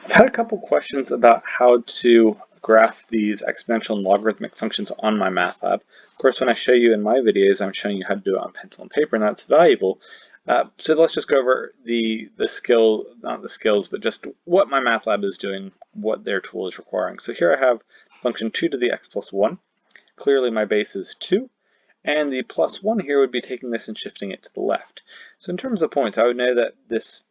I've had a couple questions about how to graph these exponential and logarithmic functions on MyMathLab. Of course, when I show you in my videos, I'm showing you how to do it on pencil and paper, and that's valuable. So let's just go over not the skills, but just what MyMathLab is doing, what their tool is requiring. So here I have function 2 to the x plus 1. Clearly my base is 2. And the plus 1 here would be taking this and shifting it to the left. So in terms of points, I would know that this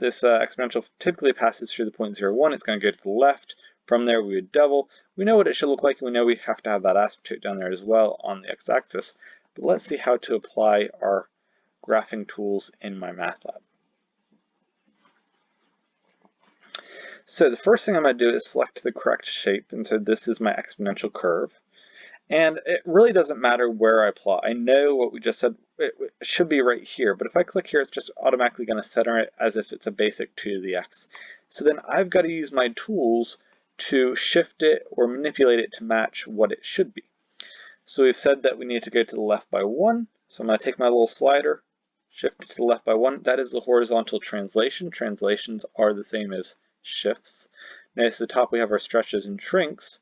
exponential typically passes through the point 0, 1. It's going to go to the left. From there, we would double. We know what it should look like, and we know we have to have that asymptote down there as well on the x-axis. But let's see how to apply our graphing tools in MyMathLab. So the first thing I'm going to do is select the correct shape, and so this is my exponential curve. And it really doesn't matter where I plot. I know what we just said, it should be right here, but if I click here, it's just automatically going to center it as if it's a basic 2 to the x. So then I've got to use my tools to shift it or manipulate it to match what it should be. So we've said that we need to go to the left by 1, so I'm going to take my little slider, shift it to the left by 1. That is the horizontal translation. Translations are the same as shifts. Notice at the top we have our stretches and shrinks,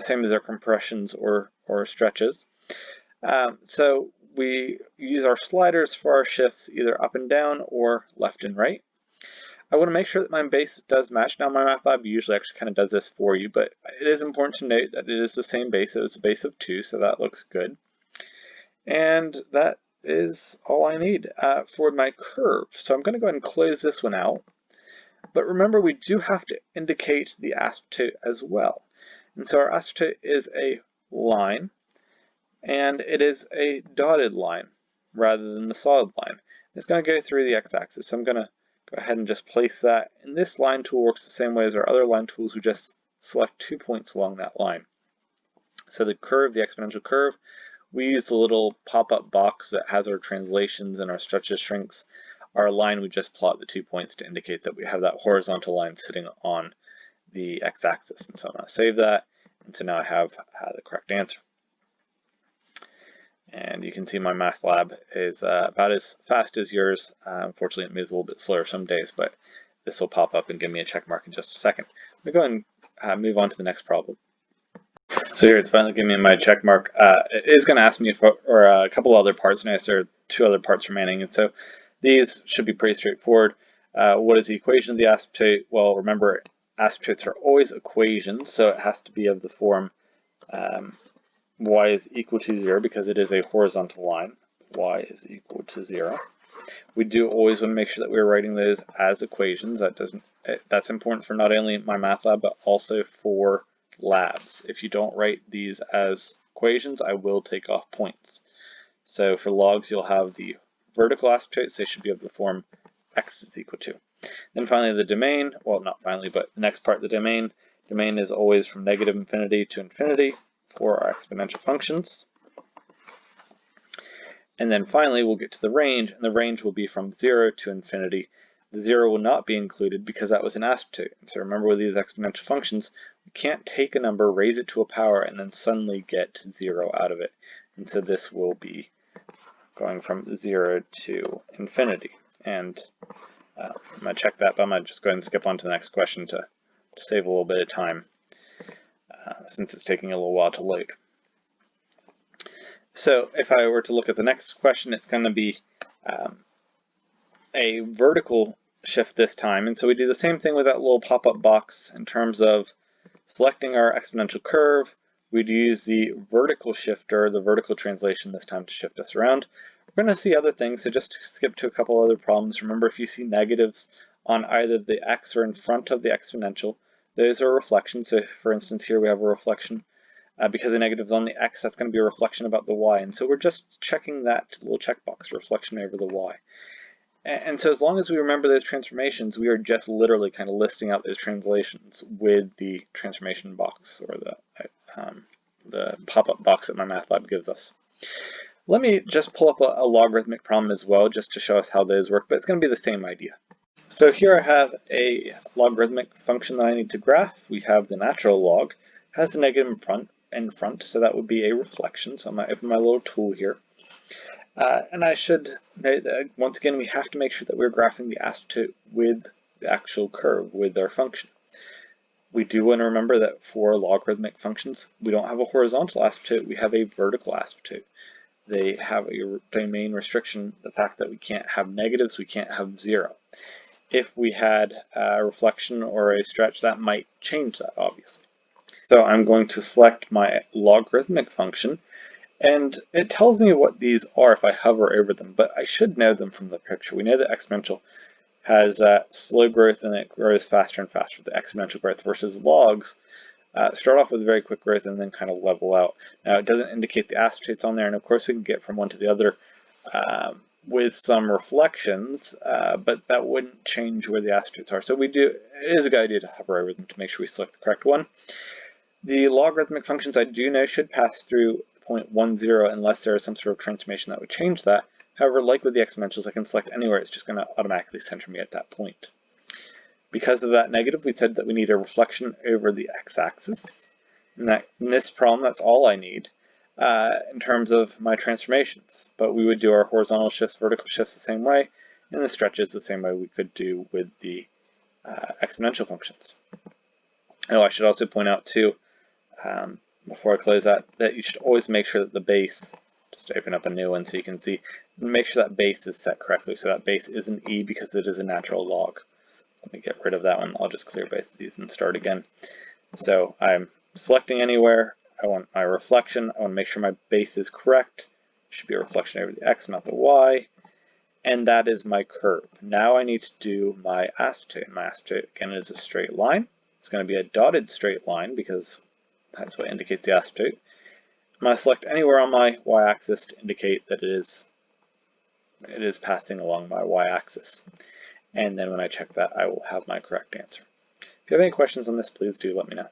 same as our compressions or stretches. So we use our sliders for our shifts either up and down or left and right. I want to make sure that my base does match. Now MyMathLab usually actually kind of does this for you, but it is important to note that it is the same base. It was a base of 2, so that looks good. And that is all I need for my curve. So I'm going to go ahead and close this one out. But remember, we do have to indicate the asymptote as well. And so our asymptote is a line, and it is a dotted line rather than the solid line. It's going to go through the x-axis, so I'm going to go ahead and just place that. And this line tool works the same way as our other line tools. We just select 2 points along that line. So the curve, the exponential curve, we use the little pop-up box that has our translations and our stretches, shrinks. Our line, we just plot the 2 points to indicate that we have that horizontal line sitting on the x-axis. And so I'm going to save that, and so now I have the correct answer. And you can see MyMathLab is about as fast as yours. Unfortunately, it moves a little bit slower some days, but this will pop up and give me a check mark in just a second. Let me go ahead and move on to the next problem. So here it's finally giving me my check mark. It is going to ask me for a couple other parts, and there are 2 other parts remaining, and so these should be pretty straightforward. What is the equation of the asymptote? Well, remember, asymptotes are always equations, so it has to be of the form y is equal to 0 because it is a horizontal line. Y is equal to 0. We do always want to make sure that we're writing those as equations. That's important for not only MyMathLab but also for labs. If you don't write these as equations, I will take off points. So for logs, you'll have the vertical asymptotes. They should be of the form x is equal to. Then finally the domain, well not finally, but the next part, the domain. Domain is always from negative infinity to infinity for our exponential functions. And then finally we'll get to the range, and the range will be from 0 to infinity. The 0 will not be included because that was an asymptote. And so remember, with these exponential functions, we can't take a number, raise it to a power, and then suddenly get 0 out of it. And so this will be going from 0 to infinity. And I'm going to check that, but I'm going to just go ahead and skip on to the next question to save a little bit of time since it's taking a little while to load. So if I were to look at the next question, it's going to be a vertical shift this time. And so we do the same thing with that little pop-up box in terms of selecting our exponential curve. We'd use the vertical shifter, the vertical translation this time, to shift us around. We're going to see other things, so just skip to a couple other problems. Remember, if you see negatives on either the x or in front of the exponential, those are reflections. So for instance, here we have a reflection. Because the negative's on the x, that's going to be a reflection about the y. And so we're just checking that little checkbox, reflection over the y. And so as long as we remember those transformations, we are just literally kind of listing out those translations with the transformation box or the pop-up box that MyMathLab gives us. Let me just pull up a logarithmic problem as well, just to show us how those work, but it's going to be the same idea. So here I have a logarithmic function that I need to graph. We have the natural log, has a negative in front, so that would be a reflection. So I'm going to open my little tool here. And I should note that, once again, we have to make sure that we're graphing the asymptote with the actual curve, with our function. We do want to remember that for logarithmic functions, we don't have a horizontal asymptote, we have a vertical asymptote. They have a domain restriction, the fact that we can't have negatives, we can't have 0. If we had a reflection or a stretch, that might change that, obviously. So I'm going to select my logarithmic function, and it tells me what these are if I hover over them, but I should know them from the picture. We know that exponential has that slow growth and it grows faster and faster, the exponential growth, versus logs start off with very quick growth and then kind of level out. Now it doesn't indicate the asymptotes on there, and of course we can get from one to the other with some reflections, but that wouldn't change where the asymptotes are. So it is a good idea to hover over them to make sure we select the correct one. The logarithmic functions I do know should pass through point 1, 0 unless there is some sort of transformation that would change that. However, like with the exponentials, I can select anywhere, it's just going to automatically center me at that point. Because of that negative, we said that we need a reflection over the x-axis. In this problem, that's all I need in terms of my transformations. But we would do our horizontal shifts, vertical shifts the same way, and the stretches the same way we could do with the exponential functions. Oh, I should also point out too, before I close that you should always make sure that the base, just open up a new one so you can see, make sure that base is set correctly. So that base is an e because it is a natural log. Let me get rid of that one. I'll just clear both of these and start again. So I'm selecting anywhere. I want my reflection. I want to make sure my base is correct. It should be a reflection over the x, not the y. And that is my curve. Now I need to do my asymptote. My asymptote, again, is a straight line. It's going to be a dotted straight line because that's what indicates the asymptote. I'm going to select anywhere on my y-axis to indicate that it is passing along my y-axis. And then when I check that, I will have my correct answer. If you have any questions on this, please do let me know.